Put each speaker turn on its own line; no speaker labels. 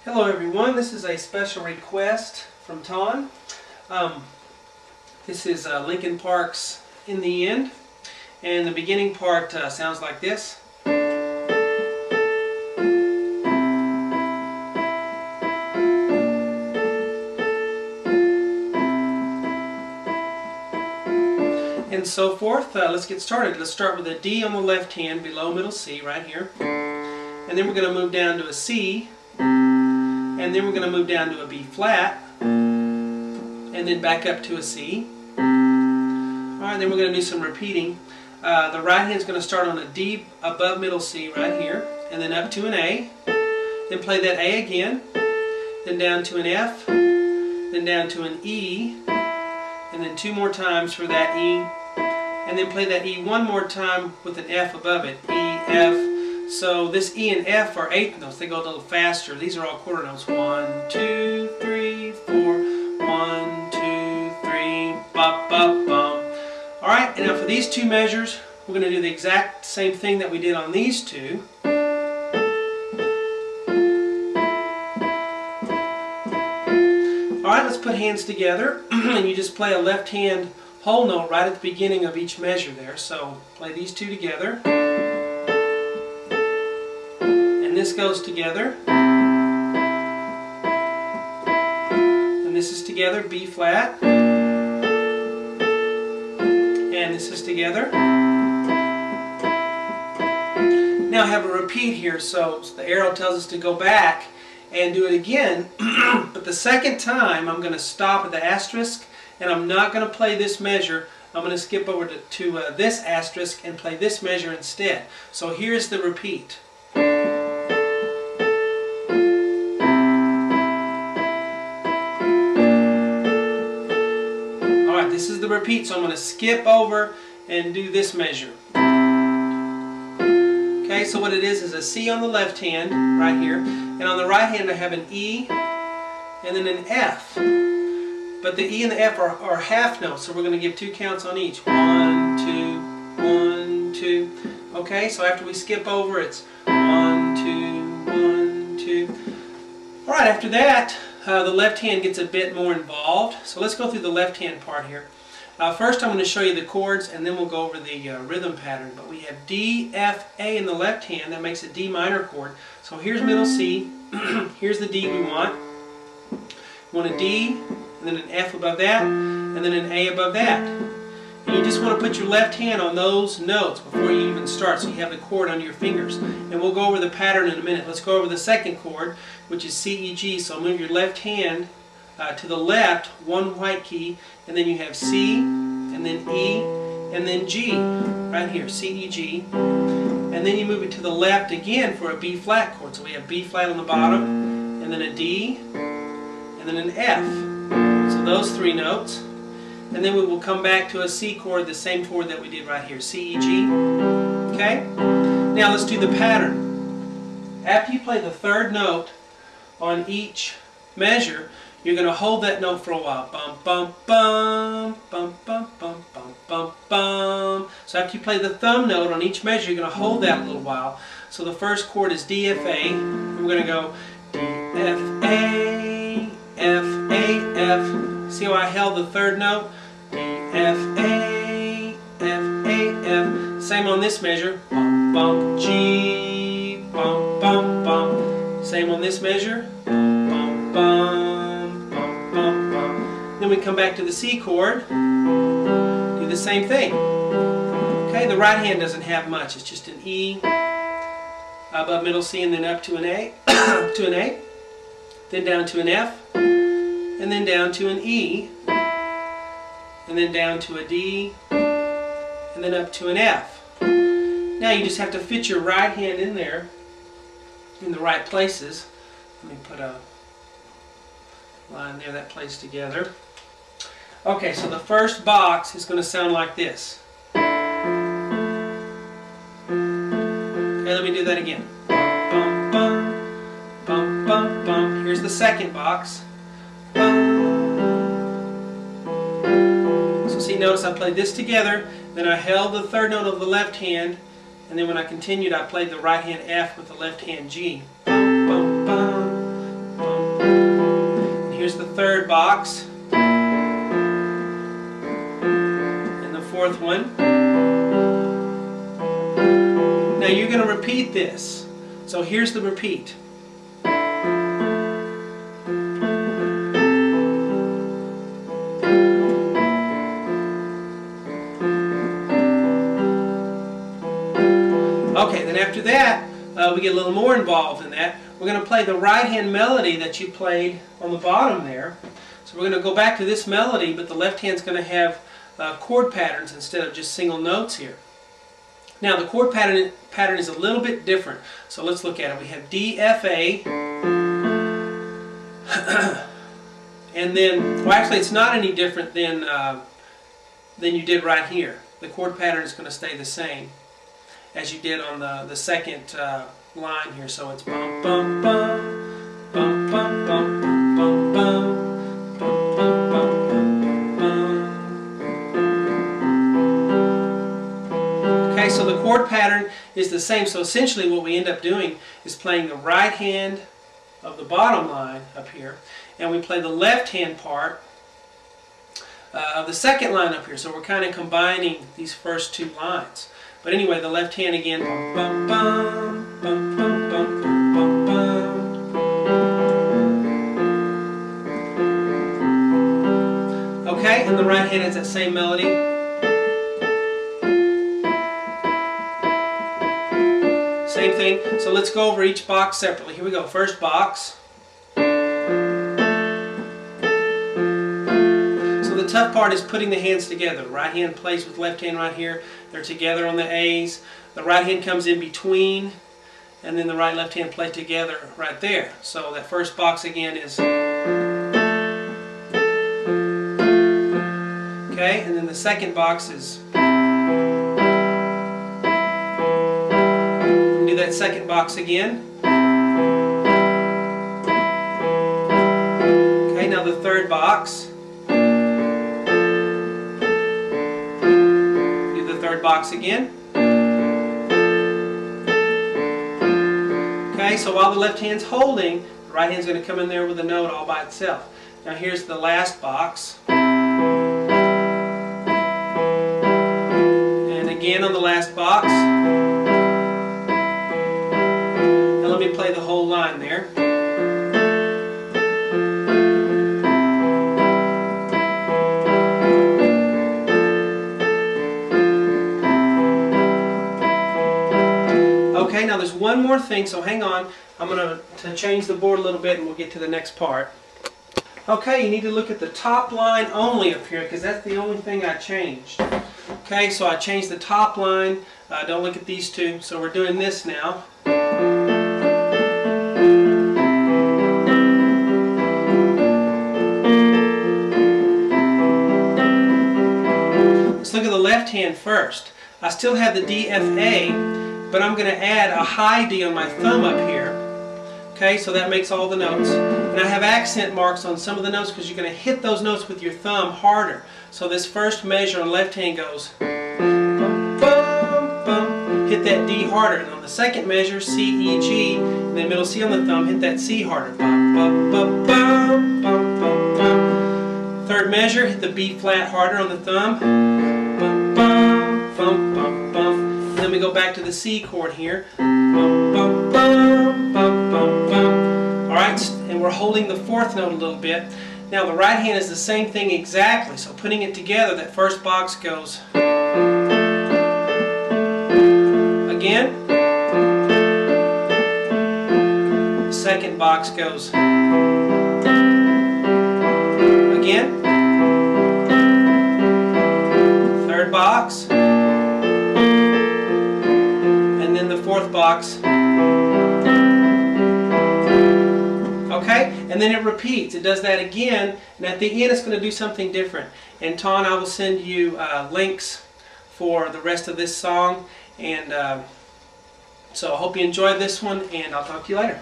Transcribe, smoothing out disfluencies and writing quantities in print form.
Hello everyone, this is a special request from Ton. This is Linkin Park's In the End, and the beginning part sounds like this. And so forth. Let's get started. Let's start with a D on the left hand below middle C right here, and then we're going to move down to a C, and then we're going to move down to a B flat, and then back up to a C. Alright, then we're going to do some repeating. The right hand is going to start on a D above middle C right here, and then up to an A, then play that A again, then down to an F, then down to an E, and then two more times for that E, and then play that E one more time with an F above it, E, F. So this E and F are eighth notes. They go a little faster. These are all quarter notes. 1, 2, 3, 4. 1, 2, 3. Bop, bop, bum. All right. And now for these two measures, we're going to do the exact same thing that we did on these two. All right. Let's put hands together, and you just play a left hand whole note right at the beginning of each measure there. So play these two together. This goes together, and this is together, B flat, and this is together. Now I have a repeat here, so the arrow tells us to go back and do it again, but the second time I'm going to stop at the asterisk, and I'm not going to play this measure. I'm going to skip over to this asterisk and play this measure instead. So here's the repeat. This is the repeat, so I'm going to skip over and do this measure. Okay, so what it is a C on the left hand, right here, and on the right hand I have an E and then an F. But the E and the F are half notes, so we're going to give two counts on each. 1, 2, 1, 2. Okay, so after we skip over, it's 1, 2, 1, 2. All right, after that, the left hand gets a bit more involved. So let's go through the left hand part here. First I'm going to show you the chords, and then we'll go over the rhythm pattern. But we have D, F, A in the left hand. That makes a D minor chord. So here's middle C. Here's the D we want. We want a D, and then an F above that, and then an A above that. And you just want to put your left hand on those notes before you even start, so you have the chord under your fingers. And we'll go over the pattern in a minute. Let's go over the second chord, which is C, E, G. So move your left hand to the left, one white key, and then you have C, and then E, and then G, right here, C, E, G. And then you move it to the left again for a B flat chord. So we have B flat on the bottom, and then a D, and then an F. So those three notes. And then we will come back to a C chord, the same chord that we did right here, C, E, G. Okay? Now let's do the pattern. After you play the third note on each measure, you're going to hold that note for a while. Bum, bum, bum, bum, bum, bum, bum, bum, bum. So after you play the thumb note on each measure, you're going to hold that a little while. So the first chord is D, F, A. And we're going to go D, F, A, F, A, F. See how I held the third note? D, F, A, F, A, F. Same on this measure. Bum, bum, G, bum, bum, bum. Same on this measure. Bum, bum, bum, bum, bum, bum. Then we come back to the C chord. Do the same thing. Okay, the right hand doesn't have much. It's just an E above middle C, and then up to an A, to an A, then down to an F, and then down to an E, and then down to a D, and then up to an F. Now you just have to fit your right hand in there in the right places. Let me put a line there that plays together. Okay, so the first box is going to sound like this. Okay, let me do that again. Bum, bum, bum, bum, bum. Here's the second box. So see, notice I played this together, then I held the third note of the left hand, and then when I continued I played the right hand F with the left hand G. Bum, bum, bum, fourth one. Now you're going to repeat this. So here's the repeat. Okay, then after that, we get a little more involved in that. We're going to play the right hand melody that you played on the bottom there. So we're going to go back to this melody, but the left hand's going to have chord patterns instead of just single notes here. Now the chord pattern is a little bit different. So let's look at it. We have D, F, A, and then, well actually it's not any different than you did right here. The chord pattern is going to stay the same as you did on the second line here. So it's bum bum bum bum bum bum bum bum bum bum bum bum. Okay, so the chord pattern is the same. So essentially what we end up doing is playing the right hand of the bottom line up here, and we play the left hand part of the second line up here. So we're kind of combining these first two lines. But anyway, the left hand again, bum bum bum bum bum bum bum bum. Okay, and the right hand has that same melody. Same thing. So let's go over each box separately. Here we go. First box. The tough part is putting the hands together. Right hand plays with left hand right here. They're together on the A's. The right hand comes in between, and then the right and left hand play together right there. So that first box again is okay, and then the second box is do that second box again. Okay, now the third box. Third box again. Okay, so while the left hand's holding, the right hand's going to come in there with a note all by itself. Now here's the last box. And again on the last box. Now let me play the whole line there. Okay, now there's one more thing, so hang on. I'm going to change the board a little bit and we'll get to the next part. Okay, you need to look at the top line only up here because that's the only thing I changed. Okay, so I changed the top line. Don't look at these two. So we're doing this now. Let's look at the left hand first. I still have the D, F, A. But I'm going to add a high D on my thumb up here. Okay, so that makes all the notes. And I have accent marks on some of the notes because you're going to hit those notes with your thumb harder. So this first measure on the left hand goes bum, bum, bum. Hit that D harder. And on the second measure, C, E, G, and then middle C on the thumb, hit that C harder. Bum, bum, bum, bum, bum, bum, bum. Third measure, hit the B flat harder on the thumb. Bum, bum, bum, bum, bum. Then we go back to the C chord here. Bum, bum, bum, bum, bum, bum. Alright, and we're holding the fourth note a little bit. Now the right hand is the same thing exactly. So putting it together, that first box goes again. The second box goes again. Third box. The fourth box. Okay, and then it repeats. It does that again, and at the end it's going to do something different. And Ton, I will send you links for the rest of this song, and so I hope you enjoyed this one, and I'll talk to you later.